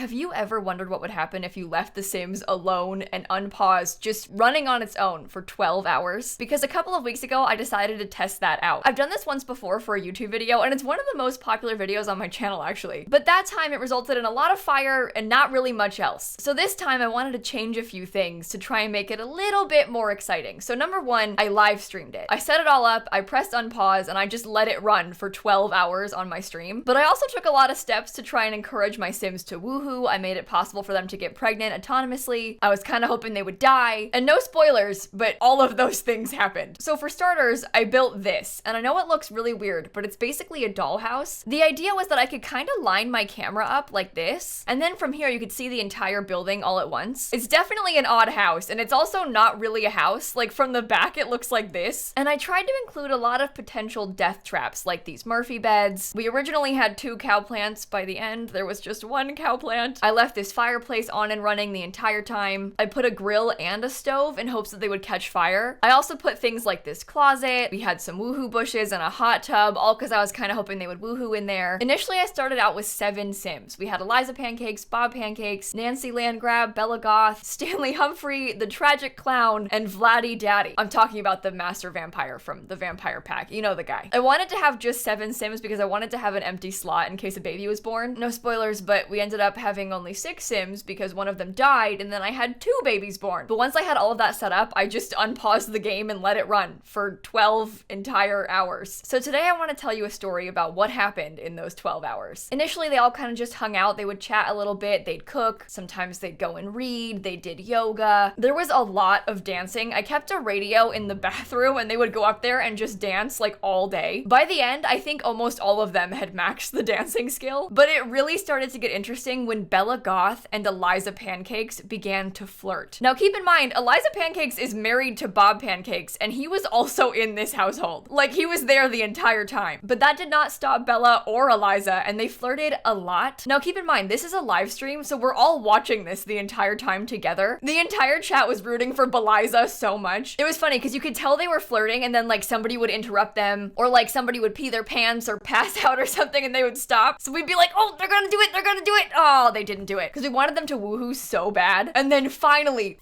Have you ever wondered what would happen if you left The Sims alone and unpaused, just running on its own for 12 hours? Because a couple of weeks ago, I decided to test that out. I've done this once before for a YouTube video, and it's one of the most popular videos on my channel, actually. But that time, it resulted in a lot of fire and not really much else. So this time, I wanted to change a few things to try and make it a little bit more exciting. So number one, I live streamed it. I set it all up, I pressed unpause, and I just let it run for 12 hours on my stream. But I also took a lot of steps to try and encourage my Sims to woohoo. I made it possible for them to get pregnant autonomously. I was kind of hoping they would die. And no spoilers, but all of those things happened. So for starters, I built this. And I know it looks really weird, but it's basically a dollhouse. The idea was that I could kind of line my camera up like this. And then from here, you could see the entire building all at once. It's definitely an odd house. And it's also not really a house. Like from the back, it looks like this. And I tried to include a lot of potential death traps, like these Murphy beds. We originally had 2 cow plants. By the end, there was just 1 cow plant. I left this fireplace on and running the entire time. I put a grill and a stove in hopes that they would catch fire. I also put things like this closet. We had some woohoo bushes and a hot tub, all because I was kind of hoping they would woohoo in there. Initially, I started out with 7 Sims. We had Eliza Pancakes, Bob Pancakes, Nancy Landgrab, Bella Goth, Stanley Humphrey, the Tragic Clown, and Vladdy Daddy. I'm talking about the Master Vampire from the Vampire Pack. You know the guy. I wanted to have just 7 Sims because I wanted to have an empty slot in case a baby was born. No spoilers, but we ended up having only 6 Sims because one of them died, and then I had 2 babies born. But once I had all of that set up, I just unpaused the game and let it run for 12 entire hours. So today I want to tell you a story about what happened in those 12 hours. Initially, they all kind of just hung out. They would chat a little bit. They'd cook. Sometimes they'd go and read. They did yoga. There was a lot of dancing. I kept a radio in the bathroom, and they would go up there and just dance like all day. By the end, I think almost all of them had maxed the dancing skill, but it really started to get interesting when Bella Goth and Eliza Pancakes began to flirt. Now keep in mind, Eliza Pancakes is married to Bob Pancakes, and he was also in this household. Like, he was there the entire time. But that did not stop Bella or Eliza, and they flirted a lot. Now keep in mind, this is a live stream, so we're all watching this the entire time together. The entire chat was rooting for Beliza so much. It was funny because you could tell they were flirting, and then like somebody would interrupt them, or like somebody would pee their pants or pass out or something, and they would stop. So we'd be like, oh, they're gonna do it, they're gonna do it. Oh, they didn't do it because we wanted them to woohoo so bad. And then finally,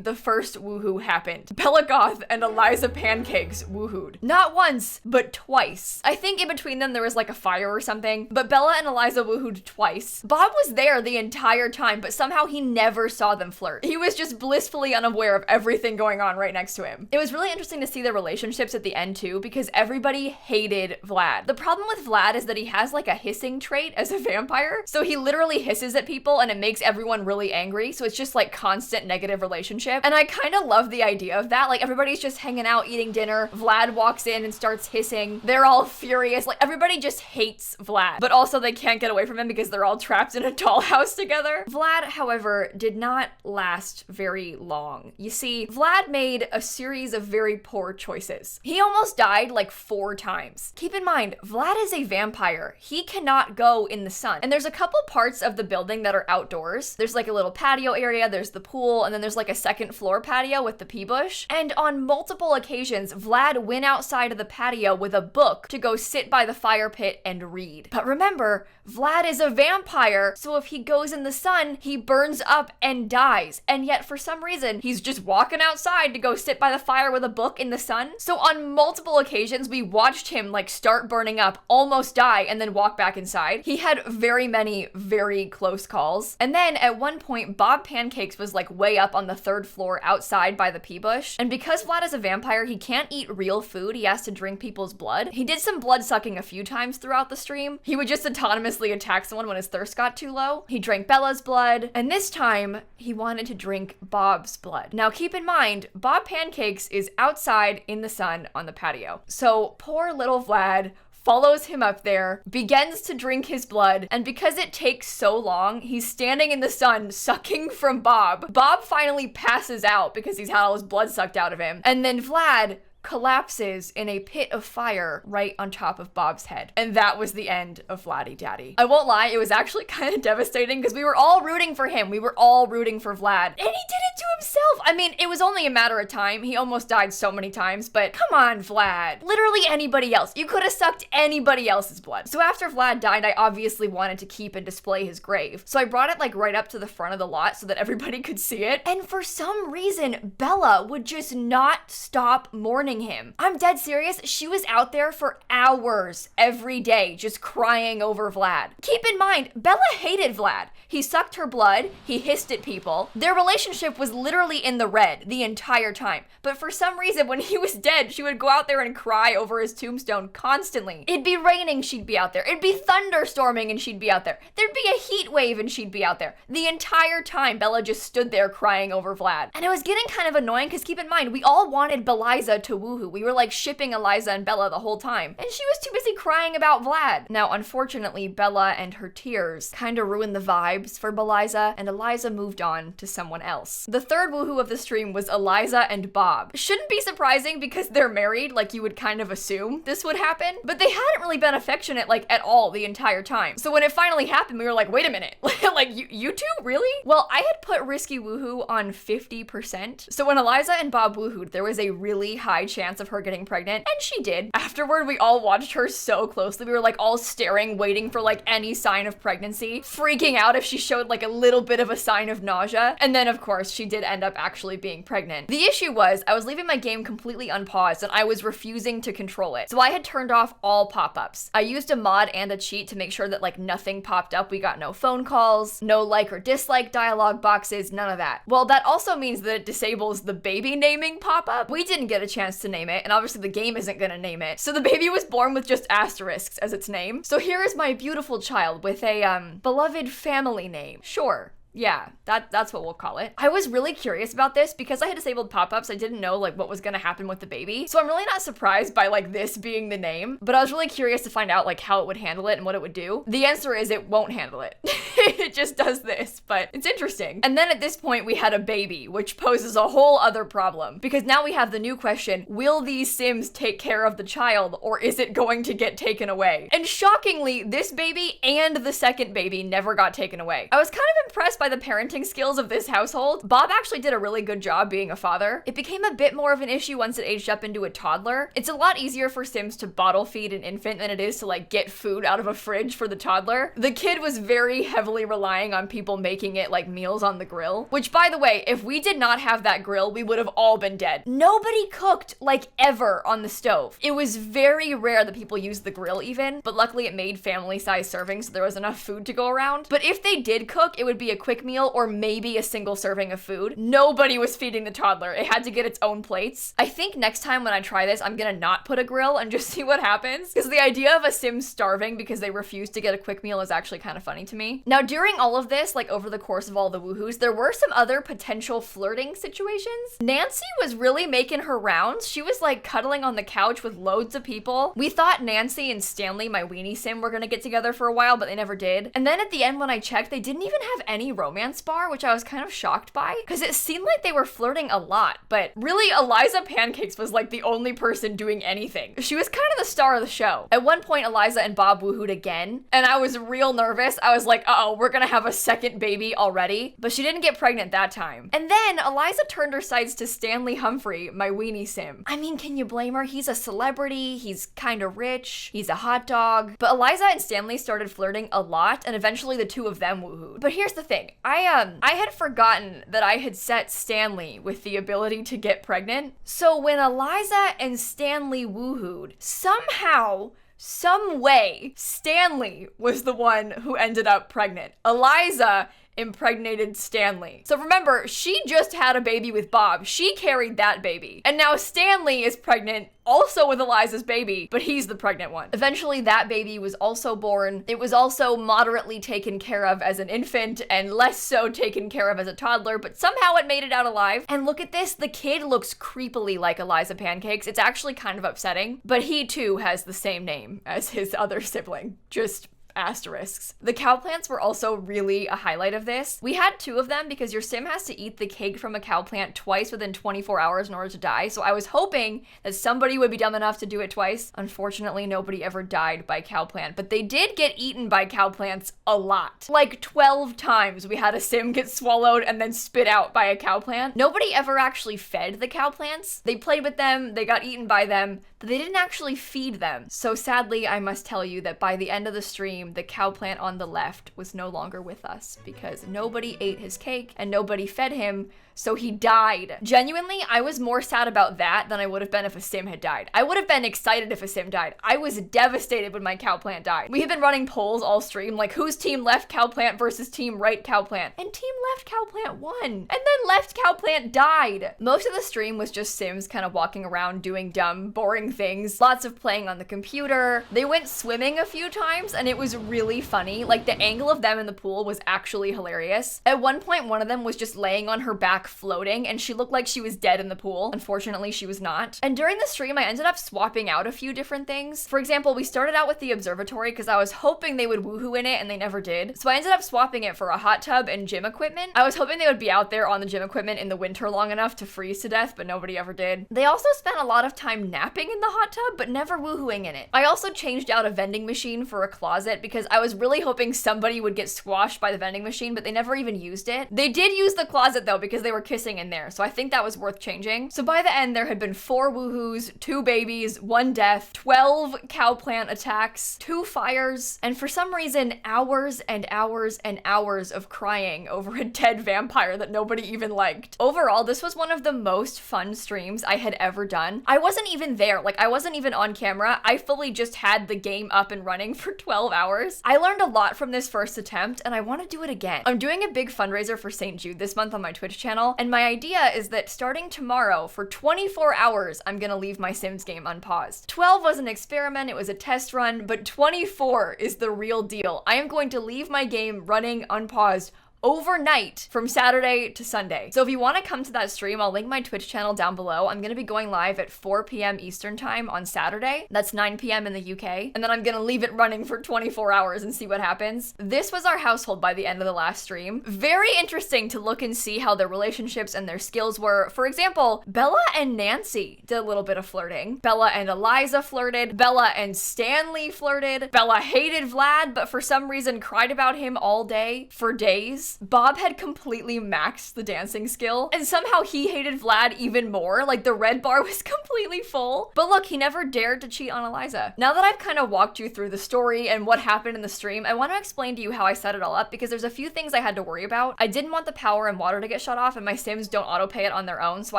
the first woohoo happened. Bella Goth and Eliza Pancakes woohooed. Not once, but twice. I think in between them there was like a fire or something, but Bella and Eliza woohooed twice. Bob was there the entire time, but somehow he never saw them flirt. He was just blissfully unaware of everything going on right next to him. It was really interesting to see their relationships at the end too, because everybody hated Vlad. The problem with Vlad is that he has like a hissing trait as a vampire, so he literally hisses at people and it makes everyone really angry, so it's just like constant negative relationship. And I kind of love the idea of that. Like, everybody's just hanging out eating dinner, Vlad walks in and starts hissing, they're all furious, like everybody just hates Vlad, but also they can't get away from him because they're all trapped in a dollhouse together. Vlad, however, did not last very long. You see, Vlad made a series of very poor choices. He almost died like 4 times. Keep in mind, Vlad is a vampire. He cannot go in the sun. And there's a couple parts of the building that are outdoors. There's like a little patio area, there's the pool, and then there's like a 2nd floor patio with the pea bush. And on multiple occasions, Vlad went outside of the patio with a book to go sit by the fire pit and read. But remember, Vlad is a vampire, so if he goes in the sun, he burns up and dies. And yet for some reason, he's just walking outside to go sit by the fire with a book in the sun. So on multiple occasions, we watched him like start burning up, almost die, and then walk back inside. He had very many, very close calls. And then at one point, Bob Pancakes was like way up on the 3rd floor outside by the pea bush. And because Vlad is a vampire, he can't eat real food. He has to drink people's blood. He did some blood sucking a few times throughout the stream. He would just autonomously attack someone when his thirst got too low. He drank Bella's blood. And this time, he wanted to drink Bob's blood. Now keep in mind, Bob Pancakes is outside in the sun on the patio. So poor little Vlad follows him up there, begins to drink his blood, and because it takes so long, he's standing in the sun sucking from Bob. Bob finally passes out because he's had all his blood sucked out of him. And then Vlad collapses in a pit of fire right on top of Bob's head. And that was the end of Vladdy Daddy. I won't lie, it was actually kind of devastating because we were all rooting for him. We were all rooting for Vlad. And he did it to himself! himself. I mean, it was only a matter of time. He almost died so many times, but come on, Vlad. Literally anybody else. You could have sucked anybody else's blood. So after Vlad died, I obviously wanted to keep and display his grave. So I brought it like right up to the front of the lot so that everybody could see it. And for some reason, Bella would just not stop mourning him. I'm dead serious. She was out there for hours every day just crying over Vlad. Keep in mind, Bella hated Vlad. He sucked her blood, he hissed at people. Their relationship was literally in the red the entire time. But for some reason, when he was dead, she would go out there and cry over his tombstone constantly. It'd be raining, she'd be out there. It'd be thunderstorming and she'd be out there. There'd be a heat wave and she'd be out there. The entire time, Bella just stood there crying over Vlad. And it was getting kind of annoying because keep in mind, we all wanted Beliza to woohoo. We were like shipping Eliza and Bella the whole time. And she was too busy crying about Vlad. Now, unfortunately, Bella and her tears kind of ruined the vibes for Beliza, and Eliza moved on to someone else. The third woohoo of the stream was Eliza and Bob. Shouldn't be surprising because they're married, like you would kind of assume this would happen, but they hadn't really been affectionate like at all the entire time. So when it finally happened, we were like, wait a minute, like you two, really? Well, I had put risky woohoo on 50%. So when Eliza and Bob woohooed, there was a really high chance of her getting pregnant, and she did. Afterward, we all watched her so closely. We were like all staring, waiting for like any sign of pregnancy, freaking out if she showed like a little bit of a sign of nausea. And then of course, she did end up actually being pregnant. The issue was I was leaving my game completely unpaused and I was refusing to control it. So I had turned off all pop-ups. I used a mod and a cheat to make sure that like nothing popped up. We got no phone calls, no like or dislike dialogue boxes, none of that. Well, that also means that it disables the baby naming pop-up. We didn't get a chance to name it, and obviously the game isn't gonna name it. So the baby was born with just asterisks as its name. So here is my beautiful child with a beloved family name. Sure. Yeah, that's what we'll call it. I was really curious about this because I had disabled pop-ups. I didn't know like what was gonna happen with the baby. So I'm really not surprised by like this being the name, but I was really curious to find out like how it would handle it and what it would do. The answer is it won't handle it. It just does this, but it's interesting. And then at this point we had a baby, which poses a whole other problem because now we have the new question, will these Sims take care of the child or is it going to get taken away? And shockingly, this baby and the second baby never got taken away. I was kind of impressed by the parenting skills of this household. Bob actually did a really good job being a father. It became a bit more of an issue once it aged up into a toddler. It's a lot easier for Sims to bottle feed an infant than it is to like get food out of a fridge for the toddler. The kid was very heavily relying on people making it like meals on the grill, which by the way, if we did not have that grill, we would have all been dead. Nobody cooked like ever on the stove. It was very rare that people used the grill even, but luckily it made family size servings so there was enough food to go around. But if they did cook, it would be a quick meal or maybe a single serving of food. Nobody was feeding the toddler. It had to get its own plates. I think next time when I try this, I'm gonna not put a grill and just see what happens. Because the idea of a Sim starving because they refuse to get a quick meal is actually kind of funny to me. Now, during all of this, like over the course of all the woohoos, there were some other potential flirting situations. Nancy was really making her rounds. She was like cuddling on the couch with loads of people. We thought Nancy and Stanley, my weenie Sim, were gonna get together for a while, but they never did. And then at the end when I checked, they didn't even have any romance bar, which I was kind of shocked by because it seemed like they were flirting a lot, but really Eliza Pancakes was like the only person doing anything. She was kind of the star of the show. At one point, Eliza and Bob woohooed again, and I was real nervous. I was like, uh-oh, we're gonna have a second baby already, but she didn't get pregnant that time. And then Eliza turned her sights to Stanley Humphrey, my weenie Sim. I mean, can you blame her? He's a celebrity, he's kind of rich, he's a hot dog. But Eliza and Stanley started flirting a lot, and eventually the two of them woohooed. But here's the thing, I had forgotten that I had set Stanley with the ability to get pregnant. So when Eliza and Stanley woohooed, somehow, some way, Stanley was the one who ended up pregnant. Eliza impregnated Stanley. So remember, she just had a baby with Bob. She carried that baby. And now Stanley is pregnant also with Eliza's baby, but he's the pregnant one. Eventually that baby was also born. It was also moderately taken care of as an infant and less so taken care of as a toddler, but somehow it made it out alive. And look at this, the kid looks creepily like Eliza Pancakes. It's actually kind of upsetting, but he too has the same name as his other sibling. Just asterisks. The cow plants were also really a highlight of this. We had 2 of them because your sim has to eat the cake from a cow plant twice within 24 hours in order to die, so I was hoping that somebody would be dumb enough to do it twice. Unfortunately, nobody ever died by cow plant, but they did get eaten by cow plants a lot. Like 12 times we had a sim get swallowed and then spit out by a cow plant. Nobody ever actually fed the cow plants. They played with them, they got eaten by them, but they didn't actually feed them. So sadly, I must tell you that by the end of the stream, the cow plant on the left was no longer with us because nobody ate his cake and nobody fed him, so he died. Genuinely, I was more sad about that than I would have been if a sim had died. I would have been excited if a sim died. I was devastated when my cow plant died. We have been running polls all stream, like who's team left cow plant versus team right cow plant, and team left cow plant won. And then left cow plant died. Most of the stream was just sims kind of walking around doing dumb, boring things. Lots of playing on the computer. They went swimming a few times and it was really funny. Like the angle of them in the pool was actually hilarious. At one point, one of them was just laying on her back floating and she looked like she was dead in the pool. Unfortunately, she was not. And during the stream, I ended up swapping out a few different things. For example, we started out with the observatory because I was hoping they would woohoo in it and they never did. So I ended up swapping it for a hot tub and gym equipment. I was hoping they would be out there on the gym equipment in the winter long enough to freeze to death, but nobody ever did. They also spent a lot of time napping in the hot tub, but never woohooing in it. I also changed out a vending machine for a closet because I was really hoping somebody would get squashed by the vending machine, but they never even used it. They did use the closet though because they were kissing in there, so I think that was worth changing. So by the end, there had been 4 woohoos, 2 babies, 1 death, 12 cow plant attacks, 2 fires, and for some reason, hours and hours and hours of crying over a dead vampire that nobody even liked. Overall, this was one of the most fun streams I had ever done. I wasn't even there, like I wasn't even on camera. I fully just had the game up and running for 12 hours. I learned a lot from this first attempt and I want to do it again. I'm doing a big fundraiser for St. Jude this month on my Twitch channel, and my idea is that starting tomorrow for 24 hours, I'm gonna leave my Sims game unpaused. 12 was an experiment, it was a test run, but 24 is the real deal. I am going to leave my game running unpaused overnight from Saturday to Sunday. So if you want to come to that stream, I'll link my Twitch channel down below. I'm going to be going live at 4 p.m. Eastern time on Saturday. That's 9 p.m. in the UK. And then I'm going to leave it running for 24 hours and see what happens. This was our household by the end of the last stream. Very interesting to look and see how their relationships and their skills were. For example, Bella and Nancy did a little bit of flirting. Bella and Eliza flirted. Bella and Stanley flirted. Bella hated Vlad, but for some reason cried about him all day for days. Bob had completely maxed the dancing skill, and somehow he hated Vlad even more. Like the red bar was completely full. But look, he never dared to cheat on Eliza. Now that I've kind of walked you through the story and what happened in the stream, I want to explain to you how I set it all up because there's a few things I had to worry about. I didn't want the power and water to get shut off, and my Sims don't auto-pay it on their own, so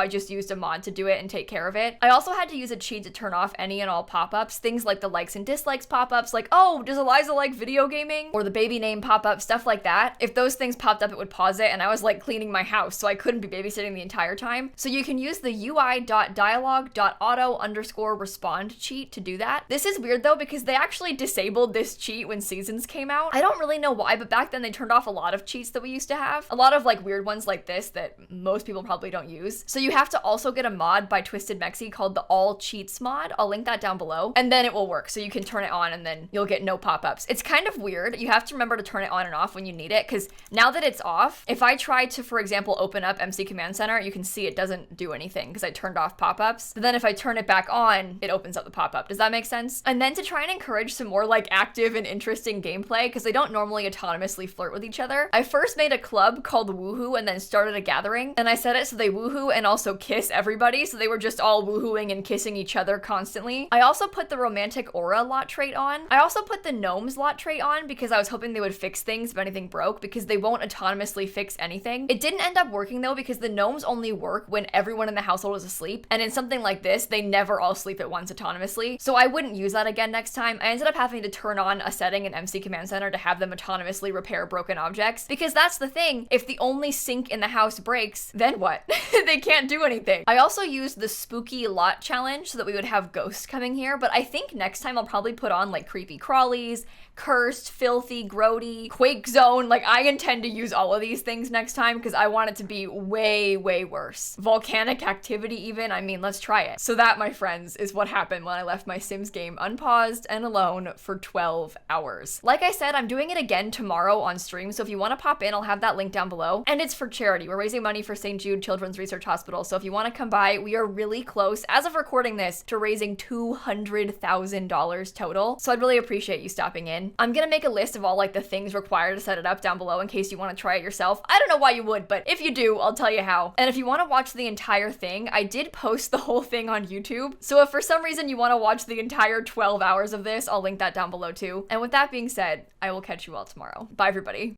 I just used a mod to do it and take care of it. I also had to use a cheat to turn off any and all pop-ups, things like the likes and dislikes pop-ups, like, oh, does Eliza like video gaming? Or the baby name pop-up, stuff like that. If those things popped up, it would pause it, and I was like cleaning my house, so I couldn't be babysitting the entire time. So you can use the ui.dialog.auto_respond cheat to do that. This is weird though, because they actually disabled this cheat when Seasons came out. I don't really know why, but back then they turned off a lot of cheats that we used to have. A lot of like weird ones like this that most people probably don't use. So you have to also get a mod by Twisted Mexi called the All Cheats mod. I'll link that down below, and then it will work. So you can turn it on and then you'll get no pop-ups. It's kind of weird. You have to remember to turn it on and off when you need it, because now that it's off, if I try to, for example, open up MC Command Center, you can see it doesn't do anything because I turned off pop-ups. But then if I turn it back on, it opens up the pop-up. Does that make sense? And then to try and encourage some more like active and interesting gameplay, because they don't normally autonomously flirt with each other, I first made a club called Woohoo and then started a gathering, and I set it so they woohoo and also kiss everybody, so they were just all woohooing and kissing each other constantly. I also put the romantic aura lot trait on. I also put the gnomes lot trait on because I was hoping they would fix things if anything broke, because they won't autonomously fix anything. It didn't end up working though, because the gnomes only work when everyone in the household is asleep, and in something like this, they never all sleep at once autonomously, so I wouldn't use that again next time. I ended up having to turn on a setting in MC Command Center to have them autonomously repair broken objects, because that's the thing, if the only sink in the house breaks, then what? They can't do anything. I also used the spooky lot challenge so that we would have ghosts coming here, but I think next time I'll probably put on like creepy crawlies, cursed, filthy, grody, quake zone. Like I intend to use all of these things next time because I want it to be way, way worse. Volcanic activity even, I mean, let's try it. So that, my friends, is what happened when I left my Sims game unpaused and alone for 12 hours. Like I said, I'm doing it again tomorrow on stream, so if you want to pop in, I'll have that link down below. And it's for charity. We're raising money for St. Jude Children's Research Hospital, so if you want to come by, we are really close, as of recording this, to raising $200,000 total. So I'd really appreciate you stopping in. I'm gonna make a list of all like the things required to set it up down below in case you want to try it yourself. I don't know why you would, but if you do, I'll tell you how. And if you want to watch the entire thing, I did post the whole thing on YouTube. So if for some reason you want to watch the entire 12 hours of this, I'll link that down below too. And with that being said, I will catch you all tomorrow. Bye everybody.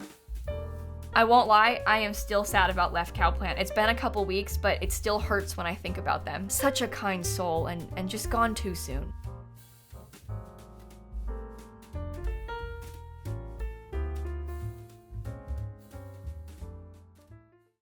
I won't lie, I am still sad about Left Cow Plant. It's been a couple weeks, but it still hurts when I think about them. Such a kind soul and just gone too soon.